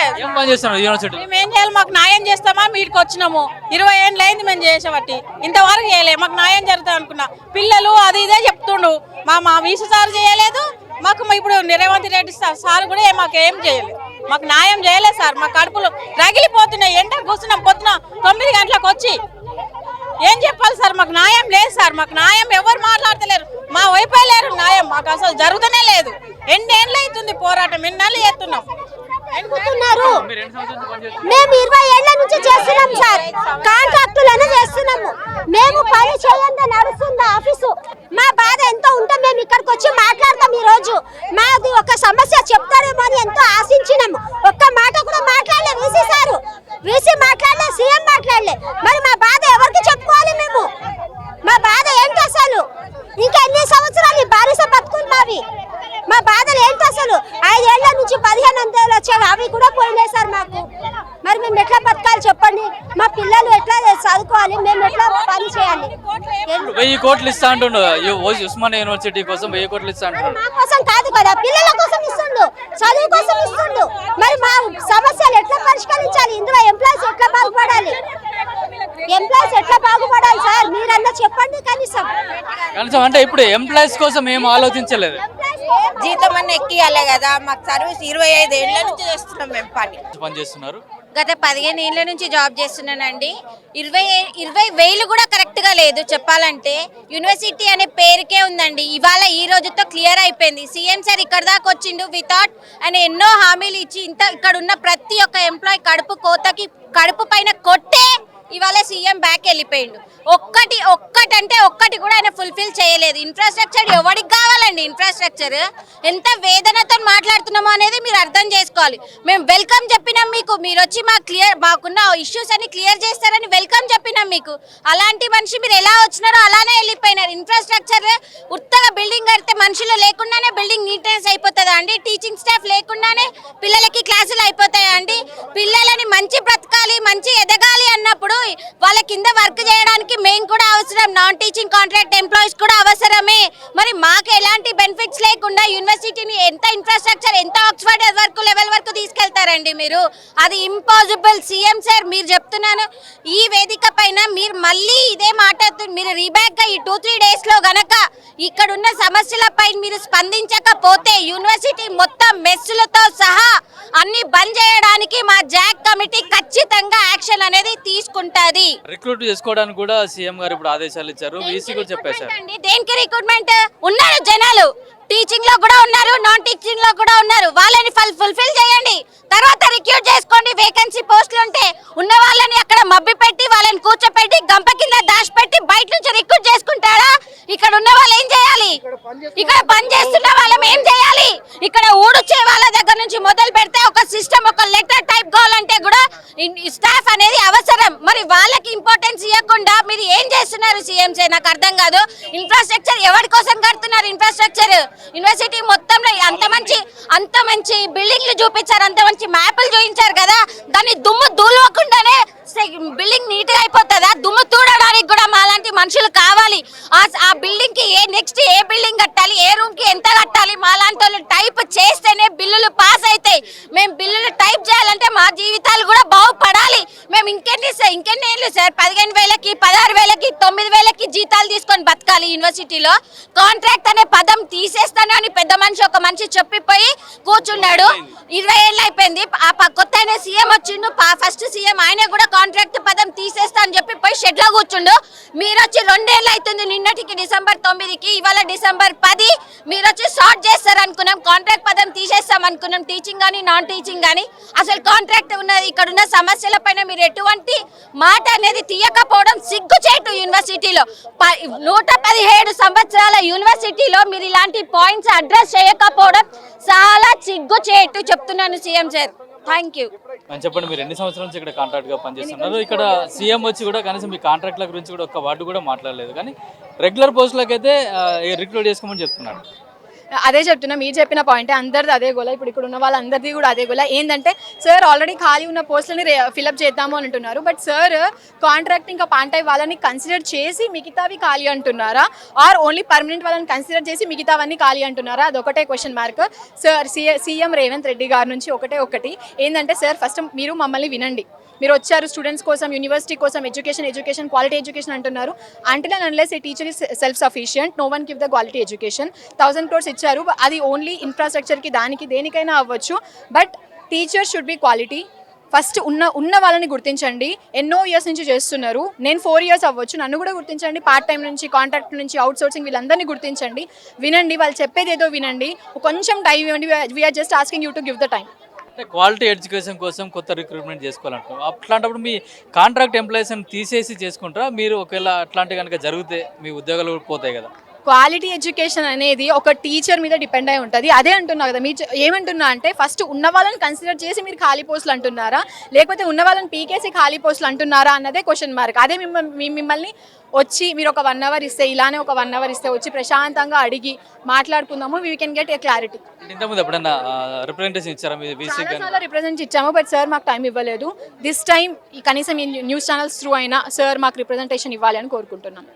లేదు. ఏం పని చేస్తున్నారు యూనివర్సిటీ? మేము ఏం చేయాలి? మాకు న్యాయం చేస్తామా మీటికి వచ్చినాము. 20 ఏళ్ళు అయింది మేము చేసేవాటి, ఇంతవరకు చేయలేదు. మాకు న్యాయం జరుగుతుంది అనుకున్నా. పిల్లలు అది ఇదే చెప్తుండు. మా వీసీ సార్ చేయలేదు, మాకు ఇప్పుడు రేవంత్ రెడ్డి సార్ కూడా మాకు ఏం చేయలేదు. మాకు న్యాయం చేయలేదు సార్. మా కడుపులు రగిలిపోతున్నాయి. ఎండ కూర్చున్నాం పొద్దున 9 గంటలకు వచ్చి. ఏం చెప్పాలి సార్? మాకు న్యాయం లేదు సార్. మాకు న్యాయం ఎవరు మాట్లాడతలేరు. మా వైపే లేరు న్యాయం. మాకు అసలు జరుగుతూనే లేదు. ఎన్నేళ్ళు అవుతుంది పోరాటం, ఎన్నేళ్ళు చేస్తున్నాం. మేము 20 ఏళ్ల నుంచి చేస్తున్నాం సార్. కాంట్రాక్టులను చేస్తున్నాము. మేము పని చేయండి నడుస్తుంది ఆఫీసు. మా బాధ ఎంతో ఉంటే మేము ఇక్కడికి వచ్చి మాట్లాడతాం. ఈ రోజు మాది ఒక సమస్య చెప్తారేమో అని ఎంతో ఆశించినాము. ఒక్క మాట కూడా మాట్లాడలే వీసీ సారు. వీసీ మాట్లాడలే, సీఎం మాట్లాడలే. మరి మా బాధ ఎవరికి చెప్పుకోవాలి? మేము మా బాధ ఏంటి అసలు? ఇంకా ఎన్ని సంవత్సరాలు ఈ బానిస బతుకులు మావి? మా బాధలు ఏంటి అసలు? 5 ఏళ్ల నుంచి 15 అంతలు వచ్చాయి, అవి కూడా పోయినాయి సార్ మాకు. మరి మేము ఎట్లా బతకాలి చెప్పండి? మా పిల్లలు ఎట్లా చదువుకోవాలి? మేము ఎట్లా పని చేయాలి? 1000 కోట్లు ఇస్తా అంటుండు ఉస్మానియా యూనివర్సిటీ కోసం. 1000 కోట్లు ఇస్తా అంటుండు. మా కోసం కాదు కదా, పిల్లల కోసం ఇస్తుండు, చదువు కోసం ఇస్తుండు. మరి మా సమస్యలు ఎట్లా పరిష్కరించాలి? ఇందులో ఎంప్లాయీస్ ఎట్లా బాగుపడాలి? ఎంప్లాయీస్ ఎట్లా బాగుపడాలి సార్? మీరన్నా చెప్పండి కనీసం. అంటే ఇప్పుడు ఎంప్లాయీస్ కోసం ఏం ఆలోచించలేదు. జీతం అన్న ఎక్కియాలే కదా. మాకు సర్వీస్ 25 ఏళ్ల నుంచి చేస్తున్నాం. మేము పని చేస్తున్నారు. గత 15 ఏళ్ల నుంచి జాబ్ చేస్తున్నానండి. 20 వేలు కూడా కరెక్ట్ గా లేదు చెప్పాలంటే. యూనివర్సిటీ అనే పేరుకే ఉందండి. ఇవాళ ఈ రోజుతో క్లియర్ అయిపోయింది. సీఎం సార్ ఇక్కడ దాకా వచ్చిండు వితౌట్ అని ఎన్నో హామీలు ఇచ్చి ఇక్కడ ఉన్న ప్రతి ఒక్క ఎంప్లాయ్ కడుపు పైన కొట్టే ఇవాళ సీఎం బ్యాక్ వెళ్ళిపోయిండు. ఒక్కటి కూడా ఆయన ఫుల్ఫిల్ చేయలేదు. ఇన్ఫ్రాస్ట్రక్చర్ ఎవరికి కావాలండి? ఇన్ఫ్రాస్ట్రక్చర్ ఎంత వేదనతో మాట్లాడుతున్నామో అనేది మీరు అర్థం చేసుకోవాలి. మేము వెల్కమ్ చెప్పినాం మీకు. మీరు వచ్చి మాకున్న ఇష్యూస్ అన్ని క్లియర్ చేస్తారని వెల్కమ్ చెప్పినాం మీకు. అలాంటి మనిషి మీరు ఎలా వచ్చినారో అలానే వెళ్ళిపోయినారు. ఇన్ఫ్రాస్ట్రక్చర్ ఉత్తగా బిల్డింగ్ కడితే మనుషులు లేకుండానే బిల్డింగ్ నీట్నెస్ అయిపోతుందా అండి? టీచింగ్ స్టాఫ్ లేకుండానే పిల్లలకి క్లాసులు అయిపోతాయా అండి? పిల్లలని మంచి బ్రతకాలి, మంచి ఎదగాలి అన్నప్పుడు వాళ్ళ కింద వర్క్ చేయడానికి మేము కూడా అవసరం. నాన్ టీచింగ్ కాంట్రాక్ట్ ఎంప్లాయీస్ కూడా అవసరమే. మరి మాకు ఎలాంటి బెనిఫిట్స్ లేకుండా యూనివర్సిటీని ఎంత ఇన్ఫ్రాస్ట్రక్చర్, ఎంత ఆక్స్ఫర్డ్ వరకు లెవెల్ వరకు తీసుకెళ్తారండి మీరు? అది ఇంపాసిబుల్. సీఎం సార్ మీరు చెప్తున్నాను ఈ వేదిక పైన మీరు మళ్ళీ ఇదే మాట్లాడుతున్నారు. మీరు రీబ్యాక్ గా ఈ 2-3 డేస్ లో గనక ఇక్కడున్న సమస్యలపై మీరు స్పందించకపోతే యూనివర్సిటీ మొత్తం మెస్సులతో సహా అన్ని బంద్ చేయడానికి మా జాక్ కమిటీ ఖచ్చితంగా యాక్షన్ అనేది తీసుకుంటది. రిక్రూట్ చేసుకోవడానికి కూడా సీఎం గారు ఇప్పుడు ఆదేశాలు ఇచ్చారు. వీసీ కూడా చెప్పేశారు. దేనికి రిక్రూట్మెంట్? ఉన్నారు జనాలు, టీచింగ్ లో కూడా ఉన్నారు, నాన్ టీచింగ్ లో కూడా ఉన్నారు. వాళ్ళని ఫుల్ఫిల్ చేయండి. తర్వాత రిక్రూట్ చేసుకోండి. వేకెన్సీ పోస్టులు ఉంటే ఉన్న వాళ్ళని అక్కడ మబ్బి పెట్టి వాళ్ళని కూర్చోపెట్టి గంప కింద దాచి పెట్టి బయట నుంచి రిక్రూట్ చేసుకుంటారా? ఇక్కడ ఉన్న వాళ్ళు ఏం చేయాలి? ఇక్కడ పని చేస్తున్న వాళ్ళం ఏం చేయాలి? ఇక్కడ ఊడుచే వాళ్ళ దగ్గర నుంచి మొదలు పెడితే ఒక సిస్టమ్, ఒక లెటర్ టైప్ కావాలంటే కూడా స్టాఫ్ అనేది అవసరం. మరి వాళ్ళకి ఇంపార్టెన్స్ ఇవ్వకుండా మీరు ఏం చేస్తున్నారు సీఎం సార్? నాకు అర్థం కాదు. ఇన్ఫ్రాస్ట్రక్చర్ ఎవరి కోసం కడుతున్నారు? ఇన్ఫ్రాస్ట్రక్చర్ యూనివర్సిటీ మొత్తంలో అంత మంచి బిల్డింగ్లు చూపించారు, అంత మంచి మ్యాప్లు చూపించారు కదా. దాన్ని దుమ్ము దూలకుండానే బిల్డింగ్ నీట్ గా అయిపోతుందా? దుమ్ము తూడడానికి కూడా మాలాంటి మనుషులు కావాలి. ఆ బిల్డింగ్ కి నెక్స్ట్ ఏ బిల్డింగ్ కట్టాలి, ఏ రూమ్ కి ఎంత కట్టాలి, మాలాంటి వాళ్ళు టైప్ చేస్తేనే బిల్లులు పాస్ అవుతాయి. మేము బిల్లులు టైప్ చేయాలంటే మా జీవితాలు కూడా బాగుపడాలి. మేము ఇంకెన్ని ఏళ్ళు సార్ 15,000కి 16,000కి 9,000కి జీతాలు తీసుకొని బతకాలి యూనివర్సిటీలో? కాంట్రాక్ట్ అనే పదం తీసేస్తాను అని పెద్ద మనిషి ఒక మనిషి చెప్పిపోయి కూర్చున్నాడు. 20 ఏళ్ళు అయిపోయింది. కొత్త సీఎం వచ్చిండు, ఫస్ట్ సీఎం, ఆయన కూడా కాంట్రాక్ట్ పదం తీసేస్తా అని చెప్పి పోయి షెడ్ లో కూర్చుండు. మీరు వచ్చి 2 ఏళ్ళు అవుతుంది. నిన్నటికి డిసెంబర్ 9కి, ఇవాళ డిసెంబర్ 10. మీరు వచ్చి షార్ట్ చేస్తారు అనుకున్నాం, కాంట్రాక్ట్ పదం తీసేస్తాం అనుకున్నాం. టీచింగ్ కానీ నాన్ టీచింగ్ కానీ అసలు కాంట్రాక్ట్ ఉన్నది. ఇక్కడ ఉన్న సమస్యల పైన మీరు ఎటువంటి మాట అనేది తీయకపోవడం సిగ్గుచేటు. యూనివర్సిటీలో 117 సంవత్సరాల యూనివర్సిటీలో మీరు ఇలాంటి పాయింట్స్ అడ్రస్ చేయకపోవడం చాలా సిగ్గుచేటు చెప్తున్నాను సీఎం సార్. Thank you. చెప్పండి, మీరు ఎన్ని సంవత్సరాల నుంచి ఇక్కడ కాంట్రాక్ట్ గా పనిచేస్తున్నారు? ఇక్కడ సీఎం వచ్చి కూడా కనీసం మీ కాంట్రాక్ట్ల గురించి కూడా ఒక్క వార్డు కూడా మాట్లాడలేదు. కానీ రెగ్యులర్ పోస్టులకు అయితే రిక్రూట్ చేసుకోమని చెప్తున్నారు. అదే చెప్తున్నా, మీరు చెప్పిన పాయింటే అందరిది అదే గోల. ఇప్పుడు ఇక్కడ ఉన్న వాళ్ళందరిది కూడా అదే గోల. ఏంటంటే సార్ ఆల్రెడీ ఖాళీ ఉన్న పోస్టులని ఫిలప్ చేద్దాము అని అంటున్నారు. బట్ సార్ కాంట్రాక్ట్ ఇంకా పాంటై వాళ్ళని కన్సిడర్ చేసి మిగతావి ఖాళీ అంటున్నారా, ఆర్ ఓన్లీ పర్మనెంట్ వాళ్ళని కన్సిడర్ చేసి మిగతావన్నీ ఖాళీ అంటున్నారా? అదొకటే question mark. Sir CM Revanth Reddy గారి నుంచి ఒకటి ఏంటంటే సార్ ఫస్ట్ మీరు మమ్మల్ని వినండి. మీరు వచ్చారు స్టూడెంట్స్ కోసం, యూనివర్సిటీ కోసం, ఎడ్యుకేషన్ క్వాలిటీ ఎడ్యుకేషన్ అంటున్నారు. Until and unless a teacher is self sufficient, no one give the quality education. 1000 crores ఇచ్చారు, అది ఓన్లీ ఇన్ఫ్రాస్ట్రక్చర్కి దానికి దేనికైనా అవ్వచ్చు. But teacher should be quality. First ఉన్న వాళ్ళని గుర్తించండి. ఎన్నో ఇయర్స్ నుంచి చేస్తున్నారు. నేను 4 years అవ్వచ్చు, నన్ను కూడా గుర్తించండి. పార్ట్ టైం నుంచి, కాంట్రాక్ట్ నుంచి, అవుట్ సోర్సింగ్ వీళ్ళందరినీ గుర్తించండి. వినండి, వాళ్ళు చెప్పేది ఏదో వినండి. కొంచెం టైం ఇవ్వండి. We are just asking you to give the time. అంటే క్వాలిటీ ఎడ్యుకేషన్ కోసం కొత్త రిక్రూట్మెంట్ చేసుకోవాలంటారు. అట్లాంటప్పుడు మీ కాంట్రాక్ట్ ఎంప్లాయీస్ని తీసేసి చేసుకుంటారా? మీరు ఒకవేళ అట్లాంటి కనుక జరిగితే మీ ఉద్యోగాలు కూడా పోతాయి కదా. క్వాలిటీ ఎడ్యుకేషన్ అనేది ఒక టీచర్ మీద డిపెండ్ అయి ఉంటుంది. అదే అంటున్నా కదా, మీరు ఏమంటున్నా అంటే ఫస్ట్ ఉన్న వాళ్ళని కన్సిడర్ చేసి మీరు ఖాళీ పోస్టులు అంటున్నారా, లేకపోతే ఉన్న వాళ్ళని పీకేసి ఖాళీ పోస్టులు అంటున్నారా అన్నదే క్వశ్చన్ మార్క్. అదే మిమ్మల్ని వచ్చి మీరు ఒక 1 hour ఇస్తే, ఇలానే ఒక 1 hour ఇస్తే వచ్చి ప్రశాంతంగా అడిగి మాట్లాడుకుందాము, we can get a clarity. ఇంతకుముందు ఎప్పుడైనా రిప్రజెంటేషన్ ఇచ్చారా మీ వీసీ? చాలా రిప్రజెంట్ ఇచ్చాము, బట్ సార్ మాకు టైం ఇవ్వలేదు. దిస్ టైం కనీసం ఈ న్యూస్ ఛానల్స్ త్రూ అయినా సార్ మాకు రిప్రజెంటేషన్ ఇవ్వాలి అని కోరుకుంటున్నాం.